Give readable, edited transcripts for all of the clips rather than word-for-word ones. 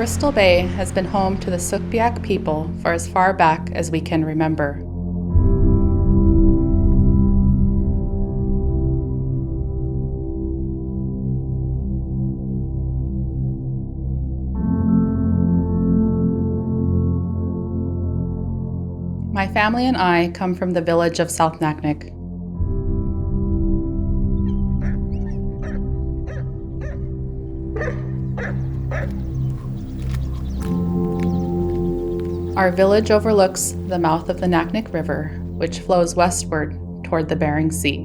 Bristol Bay has been home to the Sugpiaq people for as far back as we can remember. My family and I come from the village of South Naknek. Our village overlooks the mouth of the Naknek River, which flows westward toward the Bering Sea.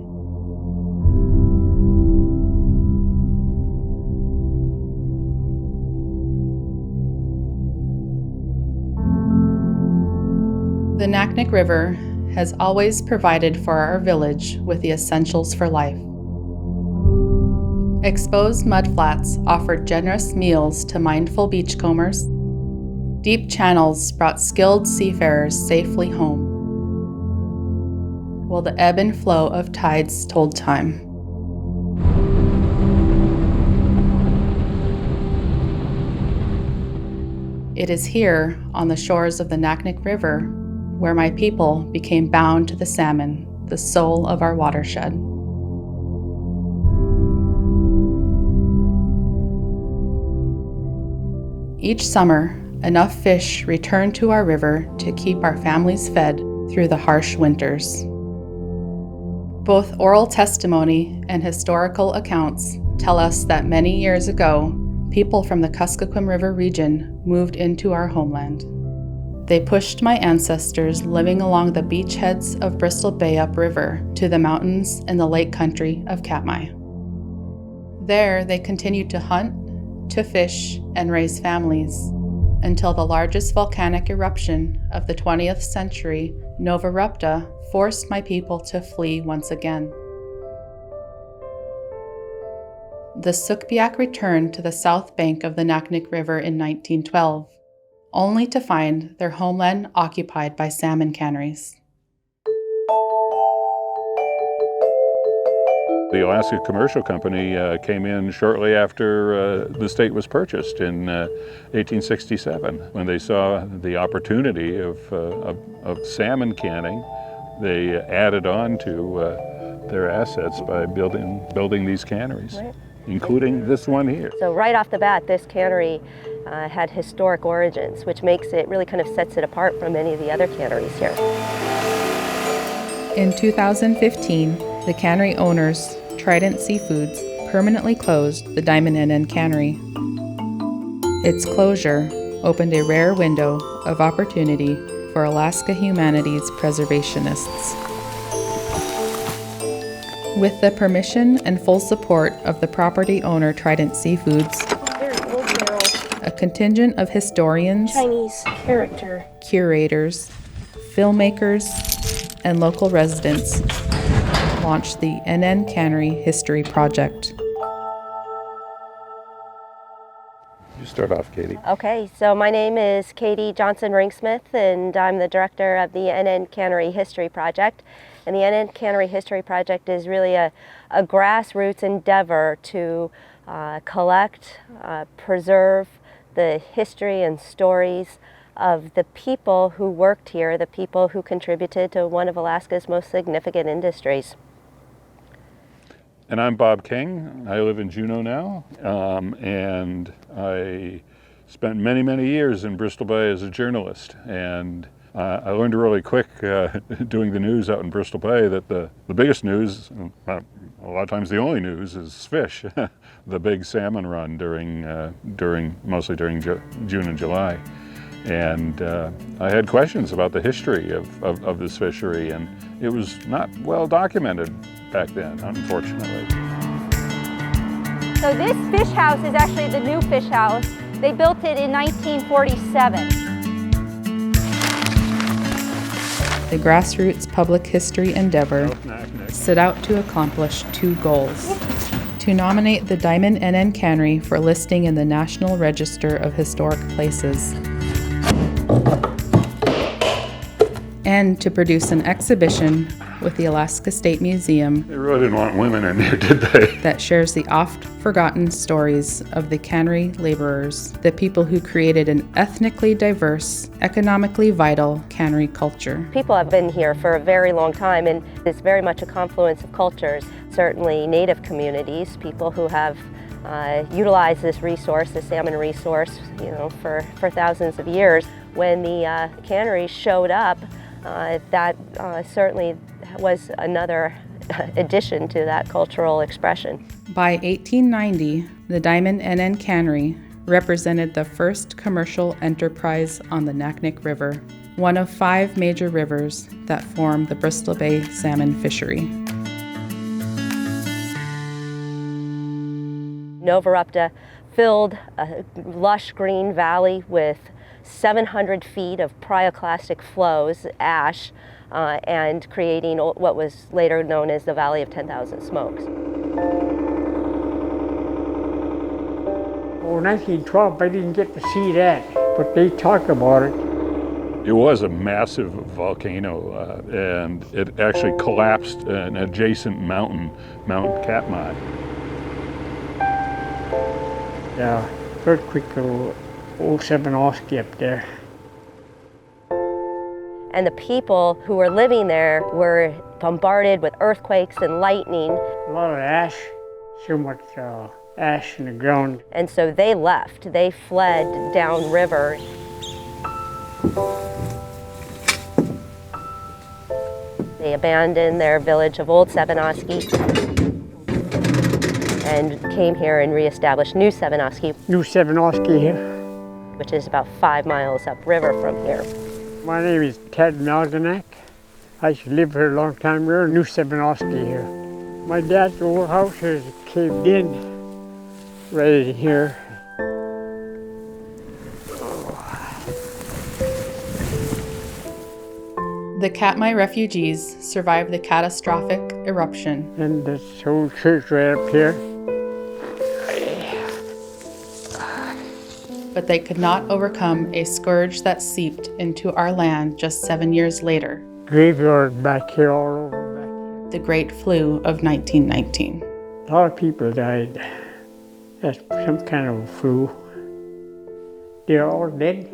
The Naknek River has always provided for our village with the essentials for life. Exposed mudflats offered generous meals to mindful beachcombers. Deep channels brought skilled seafarers safely home, while the ebb and flow of tides told time. It is here, on the shores of the Naknek River, where my people became bound to the salmon, the soul of our watershed. Each summer, enough fish return to our river to keep our families fed through the harsh winters. Both oral testimony and historical accounts tell us that many years ago, people from the Kuskokwim River region moved into our homeland. They pushed my ancestors living along the beachheads of Bristol Bay upriver to the mountains and the lake country of Katmai. There, they continued to hunt, to fish, and raise families, until the largest volcanic eruption of the 20th century, Novarupta, forced my people to flee once again. The Sugpiaq returned to the south bank of the Naknek River in 1912, only to find their homeland occupied by salmon canneries. The Alaska Commercial Company came in shortly after the state was purchased in 1867. When they saw the opportunity of salmon canning, they added on to their assets by building these canneries, right, including this one here. So right off the bat, this cannery had historic origins, which makes it really kind of sets it apart from many of the other canneries here. In 2015, the cannery owners, Trident Seafoods, permanently closed the Diamond Inn Cannery. Its closure opened a rare window of opportunity for Alaska Humanities preservationists. With the permission and full support of the property owner Trident Seafoods, a contingent of historians, Chinese character, curators, filmmakers, and local residents launched the NN Cannery History Project. You start off, Katie. Okay, so my name is Katherine Ringsmuth, and I'm the director of the NN Cannery History Project. And the NN Cannery History Project is really a grassroots endeavor to collect, preserve the history and stories of the people who worked here, the people who contributed to one of Alaska's most significant industries. And I'm Bob King. I live in Juneau now, and I spent many, many years in Bristol Bay as a journalist. And I learned really quick doing the news out in Bristol Bay that the biggest news, a lot of times the only news, is fish. The big salmon run mostly during June and July. And I had questions about the history of this fishery, and it was not well documented back then, unfortunately. So this fish house is actually the new fish house. They built it in 1947. The grassroots public history endeavor set out to accomplish two goals: to nominate the Diamond NN Cannery for listing in the National Register of Historic Places, and to produce an exhibition with the Alaska State Museum. They really didn't want women in there, did they? That shares the oft-forgotten stories of the cannery laborers, the people who created an ethnically diverse, economically vital cannery culture. People have been here for a very long time, and it's very much a confluence of cultures. Certainly Native communities, people who have utilized this resource, the salmon resource, for thousands of years. When the canneries showed up, that certainly was another addition to that cultural expression. By 1890, the Diamond NN Cannery represented the first commercial enterprise on the Naknek River, one of 5 major rivers that form the Bristol Bay salmon fishery. Novarupta filled a lush green valley with 700 feet of pyroclastic flows, ash, and creating what was later known as the Valley of 10,000 Smokes. Oh, 1912, I didn't get to see that, but they talk about it. It was a massive volcano, and it actually collapsed an adjacent mountain, Mount Katmai. Yeah, earthquake old Seminole-ski up there. And the people who were living there were bombarded with earthquakes and lightning. A lot of ash, so much ash in the ground. And so they left. They fled downriver. They abandoned their village of Old Sevenoski and came here and reestablished New Sevenoski. New Sevenoski here. Which is about 5 miles upriver from here. My name is Ted Malganak. I used to live here a long time. We're in New Sevenoski here. My dad's old house is caved in right here. The Katmai refugees survived the catastrophic eruption. And this old church right up here. But they could not overcome a scourge that seeped into our land just 7 years later. Graveyard back here, all over back here. The Great Flu of 1919. A lot of people died. That's some kind of flu. They're all dead.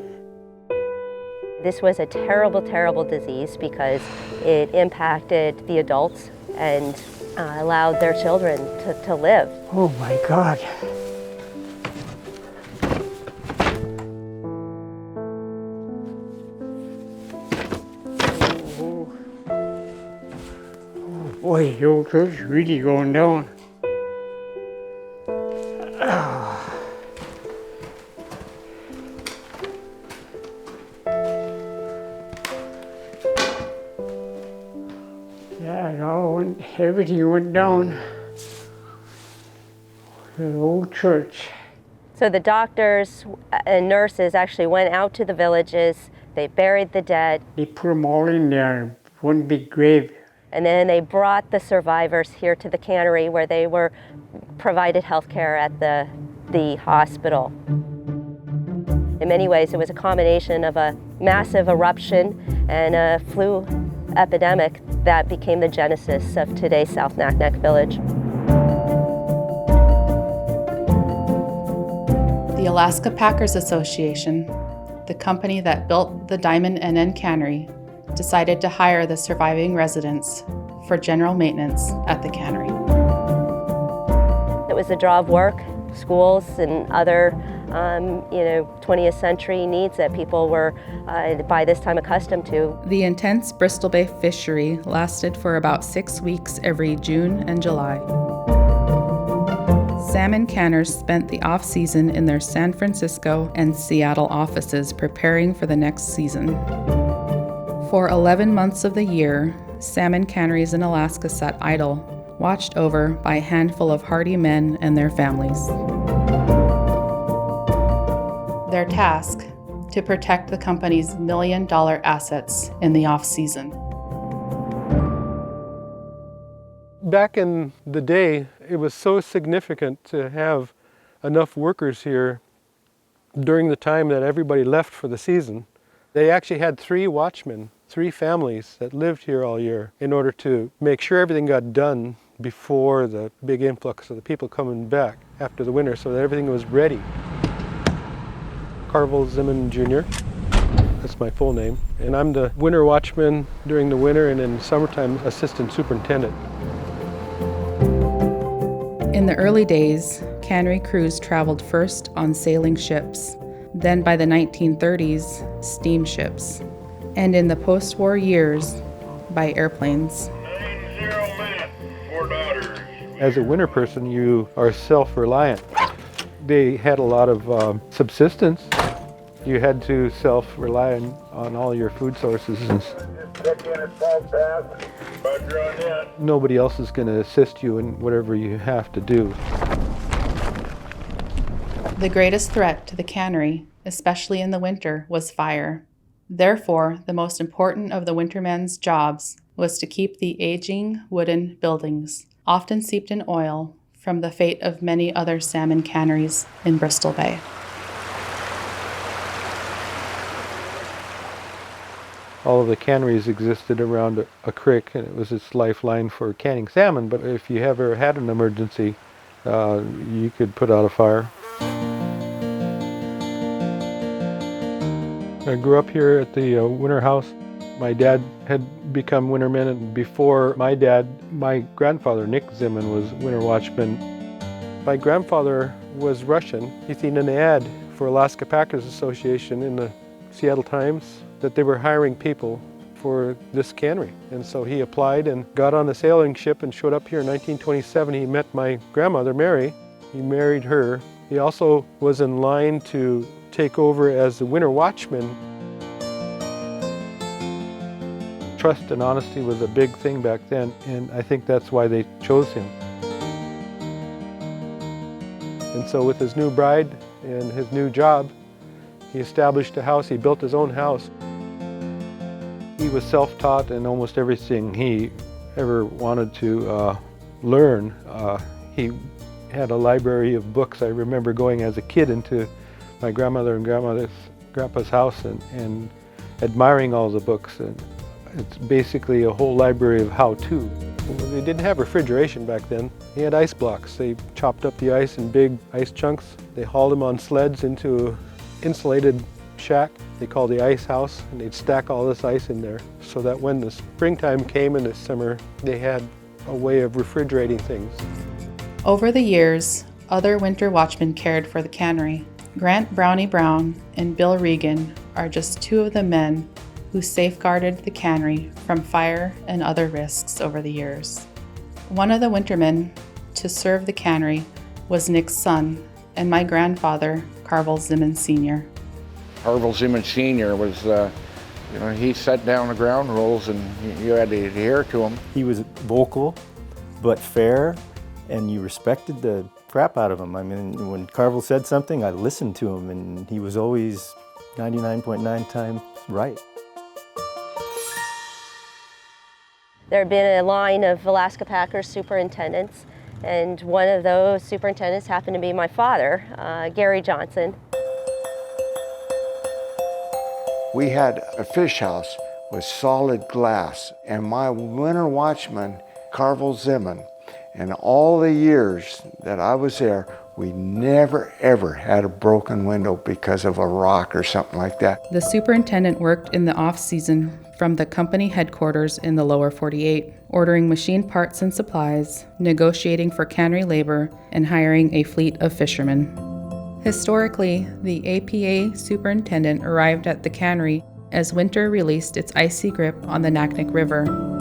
This was a terrible, terrible disease because it impacted the adults and allowed their children to live. Oh my God. Boy, the old church is really going down. Yeah, it all went, everything went down. The old church. So the doctors and nurses actually went out to the villages, they buried the dead. They put them all in there, one big grave. And then they brought the survivors here to the cannery where they were provided health care at the hospital. In many ways, it was a combination of a massive eruption and a flu epidemic that became the genesis of today's South Naknek village. The Alaska Packers Association, the company that built the Diamond NN Cannery, decided to hire the surviving residents for general maintenance at the cannery. It was a draw of work, schools and other 20th century needs that people were by this time accustomed to. The intense Bristol Bay fishery lasted for about 6 weeks every June and July. Salmon canners spent the off-season in their San Francisco and Seattle offices preparing for the next season. For 11 months of the year, salmon canneries in Alaska sat idle, watched over by a handful of hardy men and their families. Their task, to protect the company's million-dollar assets in the off-season. Back in the day, it was so significant to have enough workers here during the time that everybody left for the season. They actually had 3 watchmen, 3 families that lived here all year in order to make sure everything got done before the big influx of the people coming back after the winter, so that everything was ready. Carvel Zimin Jr. That's my full name. And I'm the winter watchman during the winter, and in summertime, assistant superintendent. In the early days, cannery crews traveled first on sailing ships, then by the 1930s, steamships, and in the post-war years, by airplanes. 90 men, 4 daughters. As a winter person, you are self-reliant. They had a lot of subsistence. You had to self-rely on all your food sources. Nobody else is going to assist you in whatever you have to do. The greatest threat to the cannery, especially in the winter, was fire. Therefore, the most important of the wintermen's jobs was to keep the aging wooden buildings, often steeped in oil, from the fate of many other salmon canneries in Bristol Bay. All of the canneries existed around a creek, and it was its lifeline for canning salmon, but if you ever had an emergency, you could put out a fire. I grew up here at the winter house. My dad had become winterman, and before my dad, my grandfather, Nick Zimin, was winter watchman. My grandfather was Russian. He'd seen an ad for Alaska Packers Association in the Seattle Times that they were hiring people for this cannery. And so he applied and got on a sailing ship and showed up here in 1927. He met my grandmother, Mary. He married her. He also was in line to take over as the winter watchman. Trust and honesty was a big thing back then, and I think that's why they chose him. And so with his new bride and his new job, he established a house. He built his own house. He was self-taught in almost everything he ever wanted to learn. He had a library of books. I remember going as a kid into my grandmother and grandpa's house and admiring all the books. And it's basically a whole library of how-to. They didn't have refrigeration back then. He had ice blocks. They chopped up the ice in big ice chunks. They hauled them on sleds into an insulated shack they called the ice house, and they'd stack all this ice in there so that when the springtime came in the summer, they had a way of refrigerating things. Over the years, other winter watchmen cared for the cannery. Grant Brownie Brown and Bill Regan are just 2 of the men who safeguarded the cannery from fire and other risks over the years. One of the wintermen to serve the cannery was Nick's son and my grandfather, Carvel Zimin Sr. Carvel Jr. Sr. was, he set down the ground rules and you had to adhere to them. He was vocal, but fair, and you respected the crap out of him. I mean, when Carvel said something, I listened to him, and he was always 99.9 times right. There had been a line of Alaska Packers superintendents, and one of those superintendents happened to be my father, Gary Johnson. We had a fish house with solid glass, and my winter watchman, Carvel Zimin, and all the years that I was there, we never ever had a broken window because of a rock or something like that. The superintendent worked in the off-season from the company headquarters in the lower 48, ordering machine parts and supplies, negotiating for cannery labor, and hiring a fleet of fishermen. Historically, the APA superintendent arrived at the cannery as winter released its icy grip on the Naknek River.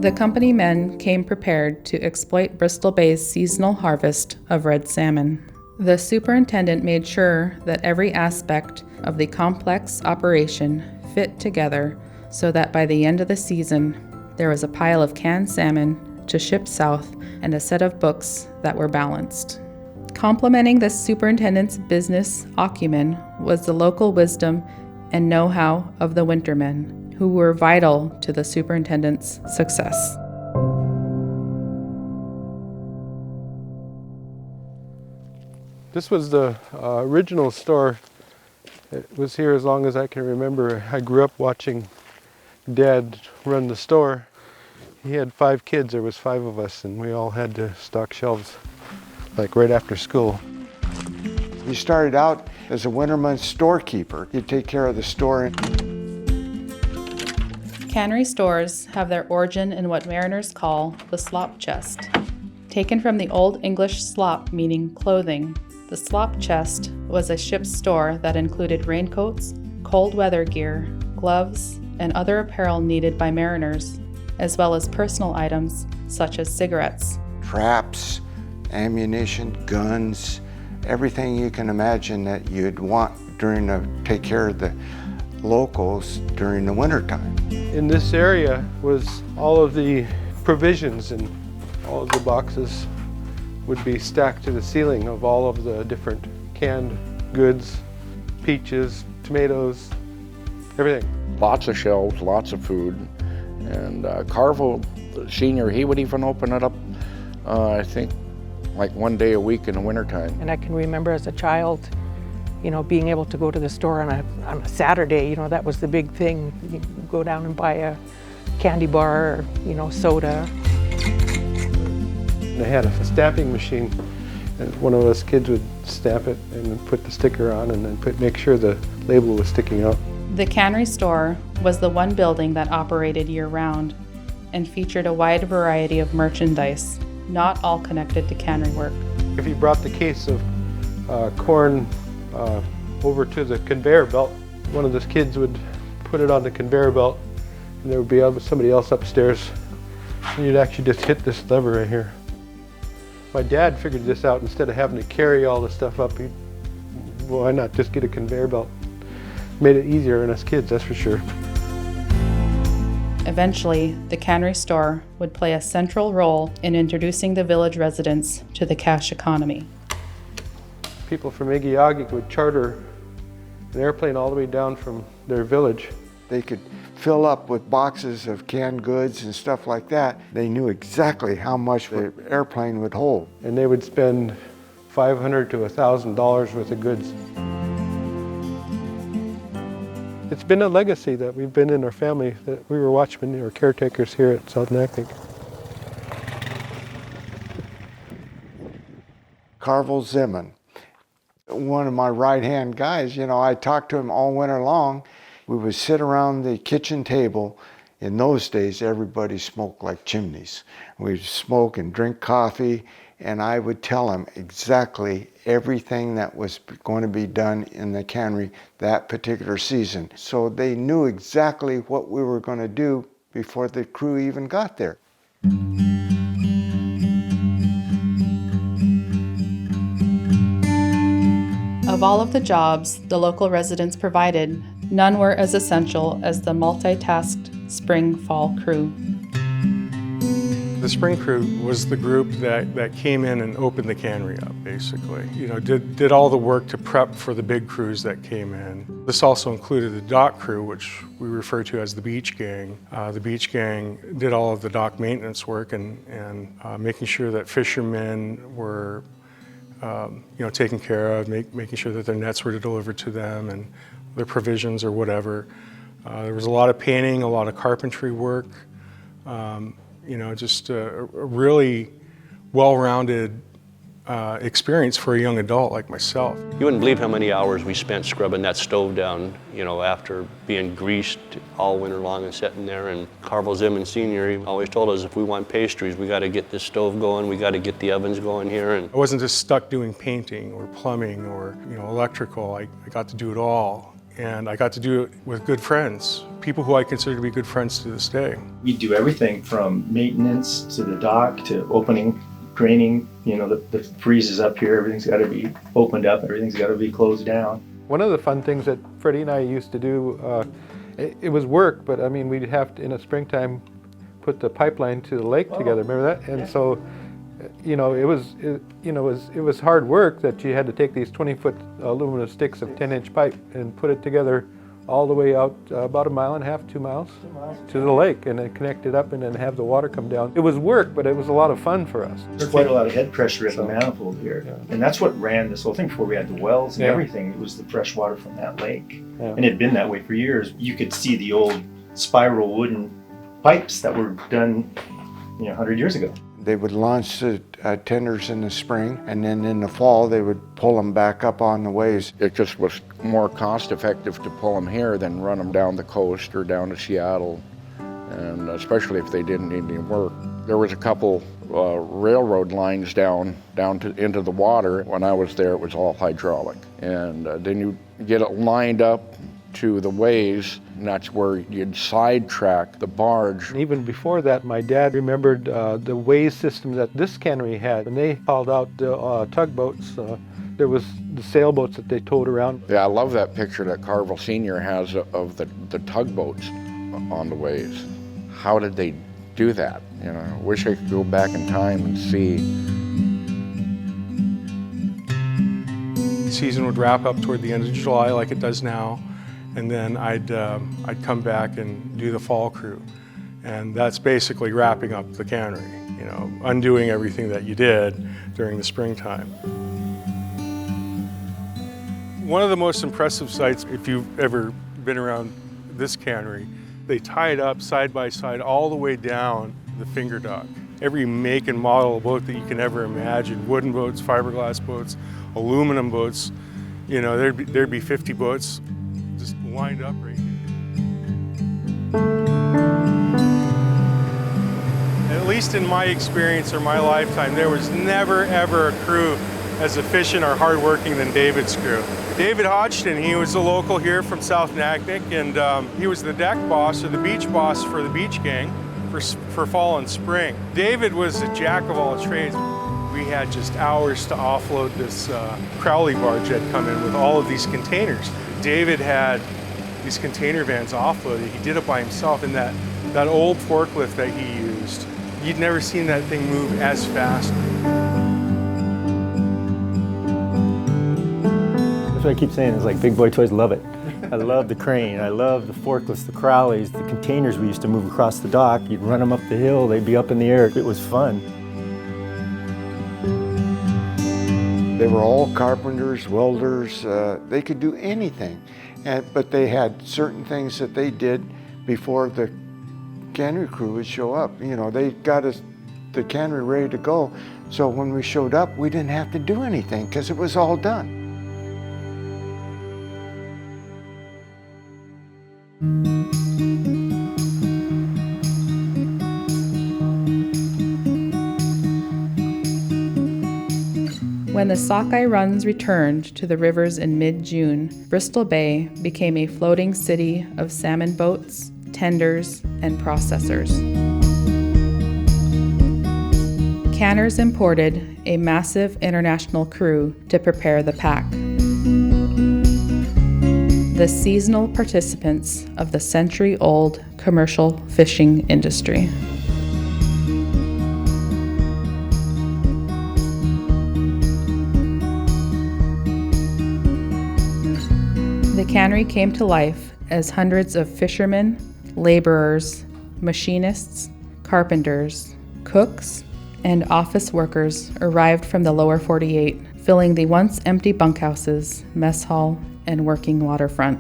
The company men came prepared to exploit Bristol Bay's seasonal harvest of red salmon. The superintendent made sure that every aspect of the complex operation fit together so that by the end of the season, there was a pile of canned salmon to ship south and a set of books that were balanced. Complementing the superintendent's business acumen was the local wisdom and know-how of the wintermen, who were vital to the superintendent's success. This was the original store. It was here as long as I can remember. I grew up watching Dad run the store. He had 5 kids, there was 5 of us, and we all had to stock shelves like right after school. He started out as a winterman storekeeper. He'd take care of the store. Cannery stores have their origin in what mariners call the slop chest. Taken from the Old English slop meaning clothing, the slop chest was a ship's store that included raincoats, cold weather gear, gloves, and other apparel needed by mariners, as well as personal items such as cigarettes. Traps, ammunition, guns, everything you can imagine that you'd want take care of the locals during the wintertime. In this area was all of the provisions, and all of the boxes would be stacked to the ceiling of all of the different canned goods, peaches, tomatoes, everything. Lots of shelves, lots of food. And Carvel Sr., he would even open it up, I think, like one day a week in the wintertime. And I can remember as a child, being able to go to the store on a Saturday, that was the big thing. You go down and buy a candy bar or, soda. They had a stamping machine, and one of us kids would stamp it and then put the sticker on and then make sure the label was sticking out. The cannery store was the one building that operated year-round and featured a wide variety of merchandise, not all connected to cannery work. If you brought the case of corn over to the conveyor belt, one of the kids would put it on the conveyor belt, and there would be somebody else upstairs, and you'd actually just hit this lever right here. My dad figured this out. Instead of having to carry all the stuff up, why not just get a conveyor belt? Made it easier on us kids, that's for sure. Eventually, the cannery store would play a central role in introducing the village residents to the cash economy. People from Igiugig would charter an airplane all the way down from their village. They could fill up with boxes of canned goods and stuff like that. They knew exactly how much the airplane would hold. And they would spend $500 to $1,000 worth of goods. It's been a legacy that we've been in our family, that we were watchmen or caretakers here at South Naknek. Carvel Zimin, one of my right-hand guys, I talked to him all winter long. We would sit around the kitchen table. In those days, everybody smoked like chimneys. We'd smoke and drink coffee, and I would tell him exactly everything that was going to be done in the cannery that particular season. So they knew exactly what we were going to do before the crew even got there. Of all of the jobs the local residents provided, none were as essential as the multitasked spring-fall crew. The spring crew was the group that came in and opened the cannery up, basically. You know, did all the work to prep for the big crews that came in. This also included the dock crew, which we refer to as the beach gang. The beach gang did all of the dock maintenance work and making sure that fishermen were taken care of, making sure that their nets were delivered to them and their provisions or whatever. There was a lot of painting, a lot of carpentry work. Just a really well-rounded experience for a young adult like myself. You wouldn't believe how many hours we spent scrubbing that stove down, after being greased all winter long and sitting there. And Carvel Zimin Sr. he always told us if we want pastries, we got to get this stove going, we got to get the ovens going here. And I wasn't just stuck doing painting or plumbing or electrical. I got to do it all. And I got to do it with good friends, people who I consider to be good friends to this day. We do everything from maintenance to the dock to opening, draining. The freezes up here, everything's got to be opened up, everything's got to be closed down. One of the fun things that Freddie and I used to do, it was work, but I mean, we'd have to, in the springtime, put the pipeline to the lake together. Remember that? And so, it was hard work that you had to take these 20-foot aluminum sticks of 10-inch pipe and put it together all the way out about 1.5 miles, 2 miles to the lake, and then connect it up and then have the water come down. It was work, but it was a lot of fun for us. There's quite a lot of head pressure at the manifold here. Yeah. And that's what ran this whole thing before we had the wells and everything. It was the fresh water from that lake. Yeah. And it had been that way for years. You could see the old spiral wooden pipes that were done 100 years ago. They would launch the tenders in the spring, and then in the fall they would pull them back up on the ways. It just was more cost effective to pull them here than run them down the coast or down to Seattle, and especially if they didn't need any work. There was a couple railroad lines down into the water. When I was there, it was all hydraulic. And then you get it lined up to the ways, and that's where you'd sidetrack the barge. Even before that, my dad remembered the ways system that this cannery had. When they hauled out the tugboats, there was the sailboats that they towed around. Yeah, I love that picture that Carvel Sr. has of the tugboats on the ways. How did they do that? I wish I could go back in time and see. The season would wrap up toward the end of July like it does now. And then I'd come back and do the fall crew. And that's basically wrapping up the cannery, undoing everything that you did during the springtime. One of the most impressive sights, if you've ever been around this cannery, they tie it up side by side all the way down the finger dock. Every make and model of boat that you can ever imagine, wooden boats, fiberglass boats, aluminum boats, there'd be 50 boats just lined up right here. At least in my experience or my lifetime, there was never ever a crew as efficient or hardworking than David's crew. David Hodgson, he was a local here from South Naknek, and he was the deck boss or the beach boss for the beach gang for fall and spring. David was a jack of all trades. We had just hours to offload this Crowley barge that had come in with all of these containers. David had these container vans offloaded. He did it by himself, and that old forklift that he used, you'd never seen that thing move as fast. That's what I keep saying, it's like big boy toys, love it. I love the crane, I love the forklifts, the Crowleys, the containers we used to move across the dock. You'd run them up the hill, they'd be up in the air. It was fun. They were all carpenters, welders, they could do anything. But they had certain things that they did before the cannery crew would show up. They got us the cannery ready to go. So when we showed up, we didn't have to do anything because it was all done. When the sockeye runs returned to the rivers in mid-June, Bristol Bay became a floating city of salmon boats, tenders, and processors. Canners imported a massive international crew to prepare the pack. the seasonal participants of the century-old commercial fishing industry. The cannery came to life as hundreds of fishermen, laborers, machinists, carpenters, cooks, and office workers arrived from the lower 48, filling the once empty bunkhouses, mess hall, and working waterfront.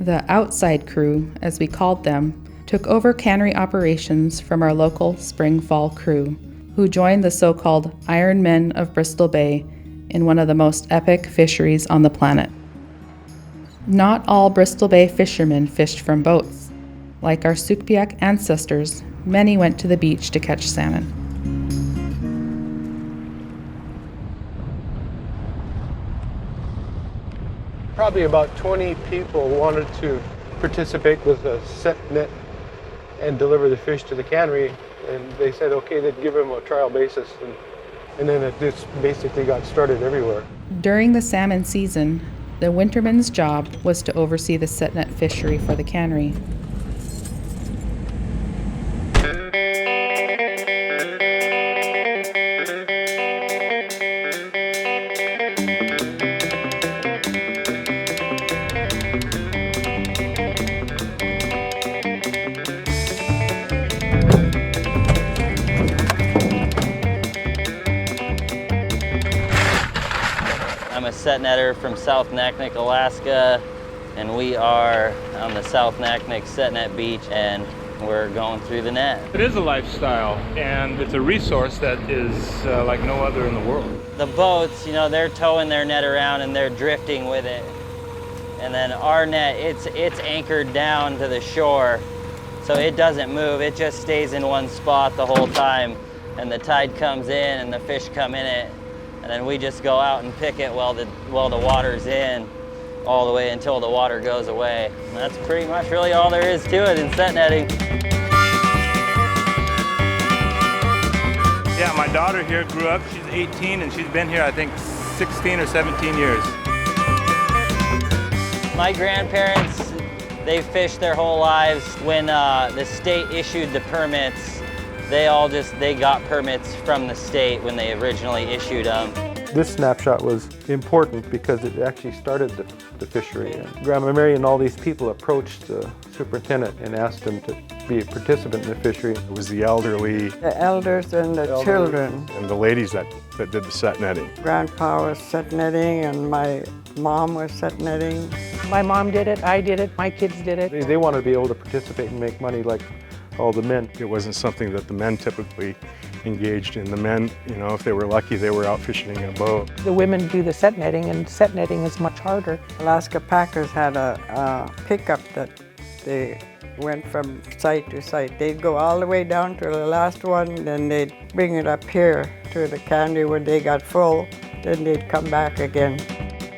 The outside crew, as we called them, took over cannery operations from our local spring-fall crew, who joined the so-called Iron Men of Bristol Bay in one of the most epic fisheries on the planet. Not all Bristol Bay fishermen fished from boats. Like our Sukpiaq ancestors, many went to the beach to catch salmon. Probably about 20 people wanted to participate with a set net and deliver the fish to the cannery, and they said okay, they'd give them a trial basis, and then it just basically got started everywhere. During the salmon season, the winterman's job was to oversee the set net fishery for the cannery. I'm a set netter from South Naknek, Alaska, and we are on the South Naknek set net beach, and we're going through the net. It is a lifestyle, and it's a resource that is like no other in the world. The boats, you know, they're towing their net around and they're drifting with it. And then our net, it's anchored down to the shore, so it doesn't move. It just stays in one spot the whole time, and the tide comes in and the fish come in it. And then we just go out and pick it while the water's in, all the way until the water goes away. And that's pretty much really all there is to it in set netting. Yeah, my daughter here grew up, she's 18, and she's been here, I think, 16 or 17 years. My grandparents, they fished their whole lives. When the state issued the permits, they got permits from the state when they originally issued them. This snapshot was important because it actually started the fishery. And Grandma Mary and all these people approached the superintendent and asked him to be a participant in the fishery. It was the elderly, the elders and the children, and the ladies that did the set netting. Grandpa was set netting and my mom was set netting. My mom did it, I did it, my kids did it. They wanted to be able to participate and make money like all the men. It wasn't something that the men typically engaged in. The men, you know, if they were lucky, they were out fishing in a boat. The women do the set netting, and set netting is much harder. Alaska Packers had a pickup that they went from site to site. They'd go all the way down to the last one, then they'd bring it up here to the cannery when they got full, then they'd come back again.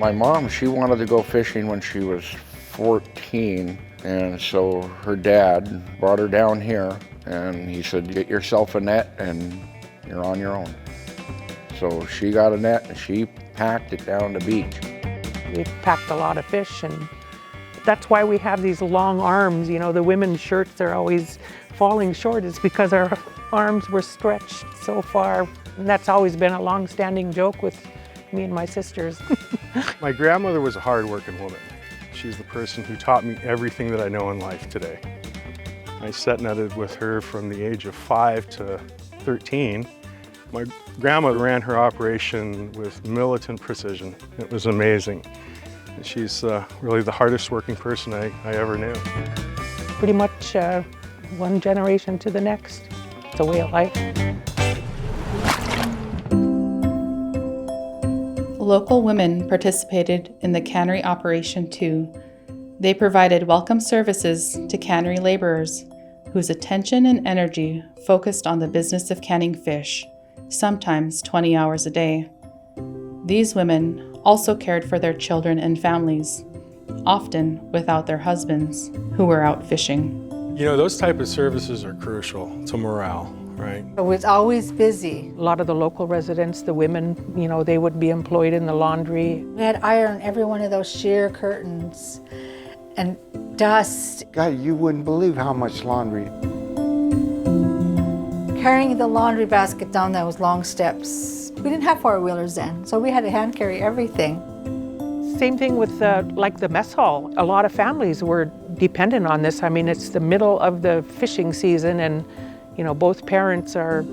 My mom, she wanted to go fishing when she was 14, and so her dad brought her down here, and he said, get yourself a net and you're on your own. So she got a net and she packed it down the beach. We've packed a lot of fish, and that's why we have these long arms. You know, the women's shirts are always falling short. It's because our arms were stretched so far. And that's always been a long-standing joke with me and my sisters. My grandmother was a hard-working woman. She's the person who taught me everything that I know in life today. I set netted with her from the age of 5 to 13. My grandma ran her operation with militant precision. It was amazing. And she's really the hardest working person I ever knew. Pretty much one generation to the next. It's a way of life. Local women participated in the cannery operation too. They provided welcome services to cannery laborers whose attention and energy focused on the business of canning fish, sometimes 20 hours a day. These women also cared for their children and families, often without their husbands, who were out fishing. You know, those type of services are crucial to morale, right? It was always busy. A lot of the local residents, the women, you know, they would be employed in the laundry. We had iron every one of those sheer curtains. and dust. God, you wouldn't believe how much laundry. Carrying the laundry basket down those long steps. We didn't have four-wheelers then, so we had to hand carry everything. Same thing with like the mess hall. A lot of families were dependent on this. I mean, it's the middle of the fishing season, and both parents are,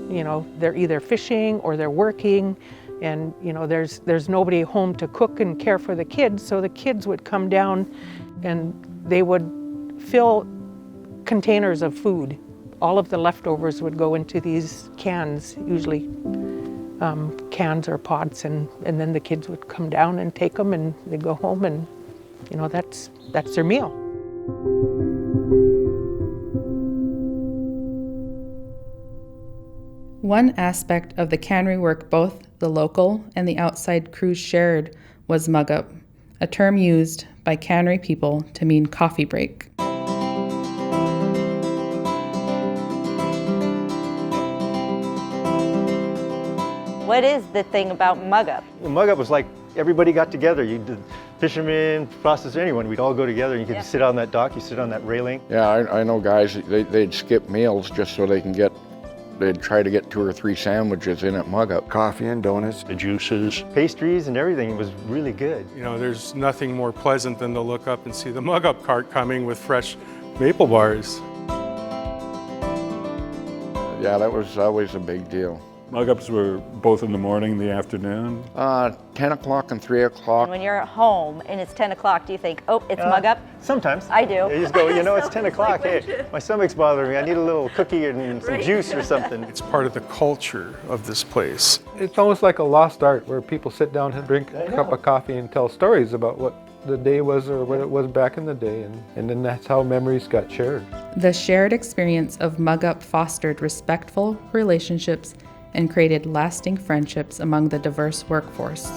they're either fishing or they're working, and there's nobody home to cook and care for the kids, so the kids would come down and they would fill containers of food. All of the leftovers would go into these cans, usually cans or pots, and then the kids would come down and take them, and they'd go home, and that's their meal. One aspect of the cannery work both the local and the outside crews shared was mug-up, a term used by cannery people to mean coffee break. What is the thing about mug-up? Well, mug-up was like everybody got together. You did fishermen, processors, anyone. We'd all go together, and you could sit on that dock, you sit on that railing. Yeah, I know guys, they'd skip meals just so they can they'd try to get 2 or 3 sandwiches in at mug-up. Coffee and donuts. The juices. Pastries and everything. It was really good. There's nothing more pleasant than to look up and see the mug-up cart coming with fresh maple bars. Yeah, that was always a big deal. Mug-ups were both in the morning, the afternoon? 10 o'clock and 3 o'clock. When you're at home and it's 10 o'clock, do you think, oh, it's mug-up? Sometimes. I do. You just go, it's 10 o'clock. Hey, my stomach's bothering me. I need a little cookie and some juice or something. It's part of the culture of this place. It's almost like a lost art where people sit down and drink a cup of coffee and tell stories about what the day was or what it was back in the day, and then that's how memories got shared. The shared experience of mug-up fostered respectful relationships and created lasting friendships among the diverse workforce.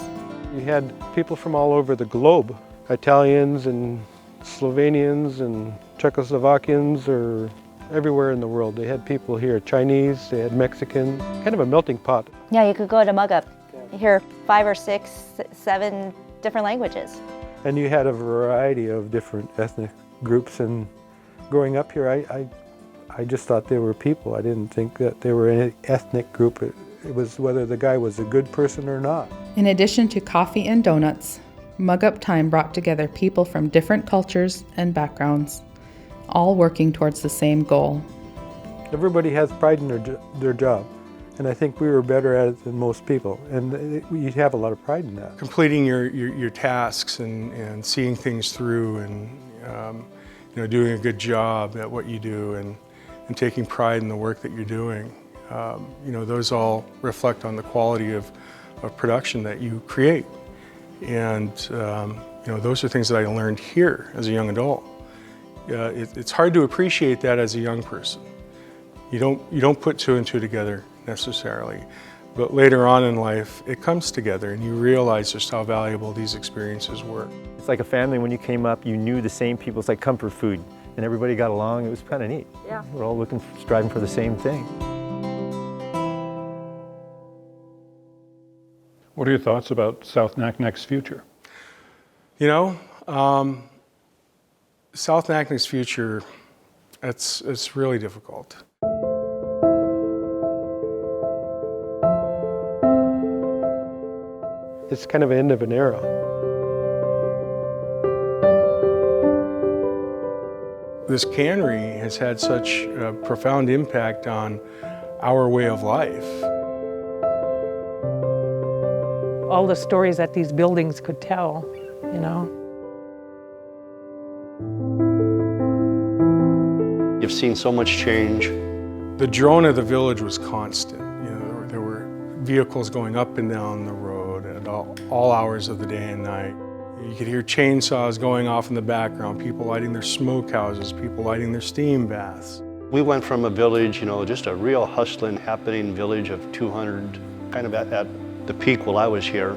You had people from all over the globe, Italians and Slovenians and Czechoslovakians, or everywhere in the world. They had people here, Chinese, they had Mexicans, kind of a melting pot. Yeah, you could go to mug-up, hear 5 or 6, 7 different languages. And you had a variety of different ethnic groups, and growing up here, I just thought they were people. I didn't think that they were an ethnic group. It was whether the guy was a good person or not. In addition to coffee and donuts, mug-up time brought together people from different cultures and backgrounds, all working towards the same goal. Everybody has pride in their job, and I think we were better at it than most people, and you have a lot of pride in that. Completing your tasks and seeing things through, and doing a good job at what you do, and taking pride in the work that you're doing. Those all reflect on the quality of production that you create. And those are things that I learned here as a young adult. It's hard to appreciate that as a young person. You don't put 2 and 2 together necessarily, but later on in life it comes together, and you realize just how valuable these experiences were. It's like a family. When you came up, you knew the same people. It's like comfort food, and everybody got along. It was kind of neat. Yeah. We're all striving for the same thing. What are your thoughts about South Naknek's future? South Naknek's future, it's really difficult. It's kind of an end of an era. This cannery has had such a profound impact on our way of life. All the stories that these buildings could tell, You've seen so much change. The drone of the village was constant. There were vehicles going up and down the road at all hours of the day and night. You could hear chainsaws going off in the background, people lighting their smoke houses, people lighting their steam baths. We went from a village, just a real hustling, happening village of 200, kind of at the peak while I was here,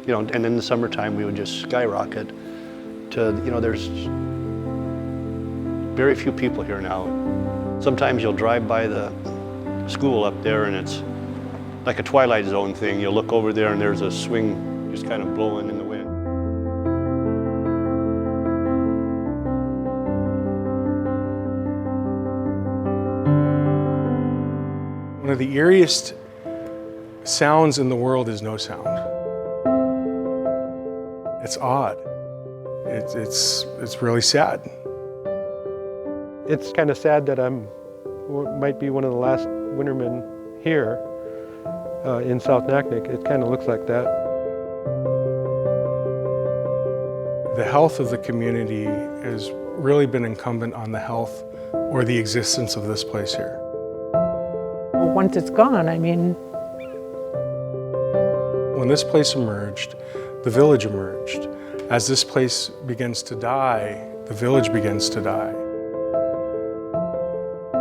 and in the summertime we would just skyrocket to, there's very few people here now. Sometimes you'll drive by the school up there and it's like a Twilight Zone thing. You'll look over there and there's a swing just kind of blowing in the wind. One of the eeriest sounds in the world is no sound. It's odd. It's really sad. It's kind of sad that might be one of the last wintermen here in South Naknek. It kind of looks like that. The health of the community has really been incumbent on the health or the existence of this place here. Once it's gone, I mean... When this place emerged, the village emerged. As this place begins to die, the village begins to die.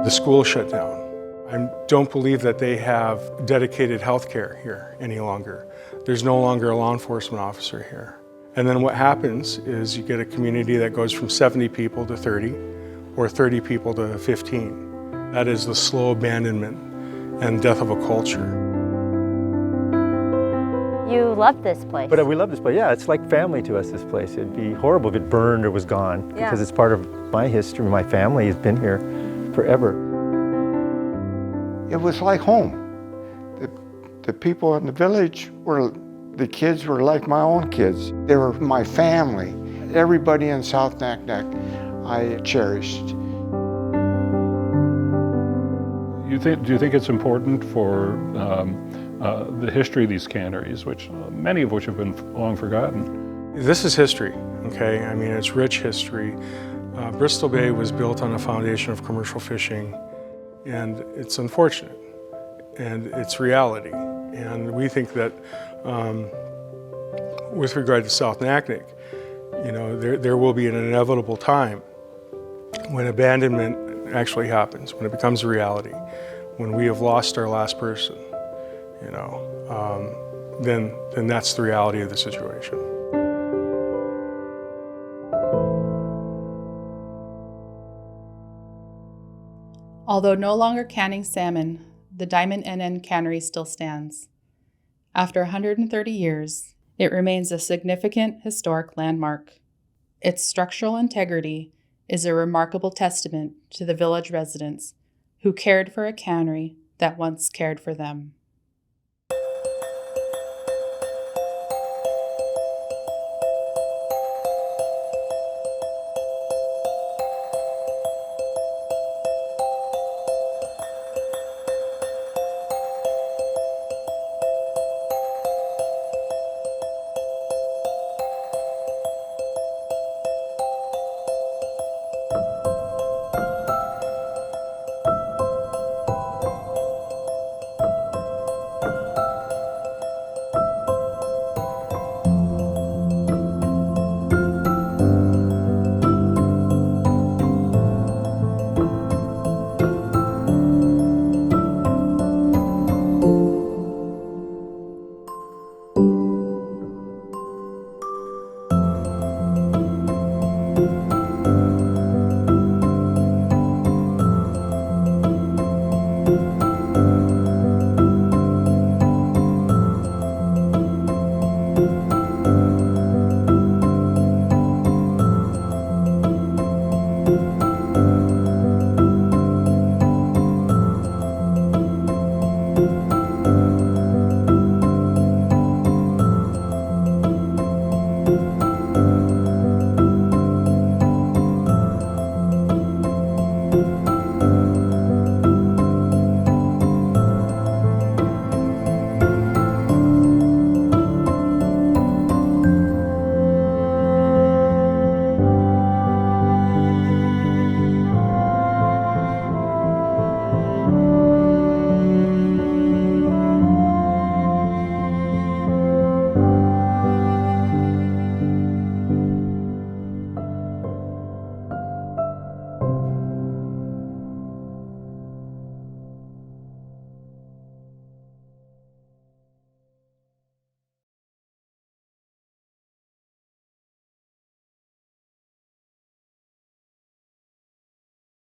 The school shut down. I don't believe that they have dedicated health care here any longer. There's no longer a law enforcement officer here. And then what happens is you get a community that goes from 70 people to 30, or 30 people to 15. That is the slow abandonment and death of a culture. You love this place. But we love this place. Yeah, it's like family to us, this place. It'd be horrible if it burned or was gone, because it's part of my history. My family has been here forever. It was like home. The people in the village the kids were like my own kids. They were my family. Everybody in South Naknek I cherished. Do you think it's important for the history of these canneries, many of which have been long forgotten? This is history, okay? I mean, it's rich history. Bristol Bay was built on a foundation of commercial fishing, and it's unfortunate, and it's reality. And we think that with regard to South Naknek, you know, there will be an inevitable time when abandonment actually happens, when it becomes a reality, when we have lost our last person, you know, then that's the reality of the situation. Although no longer canning salmon, the Diamond NN Cannery still stands. After 130 years, it remains a significant historic landmark. Its structural integrity is a remarkable testament to the village residents who cared for a cannery that once cared for them.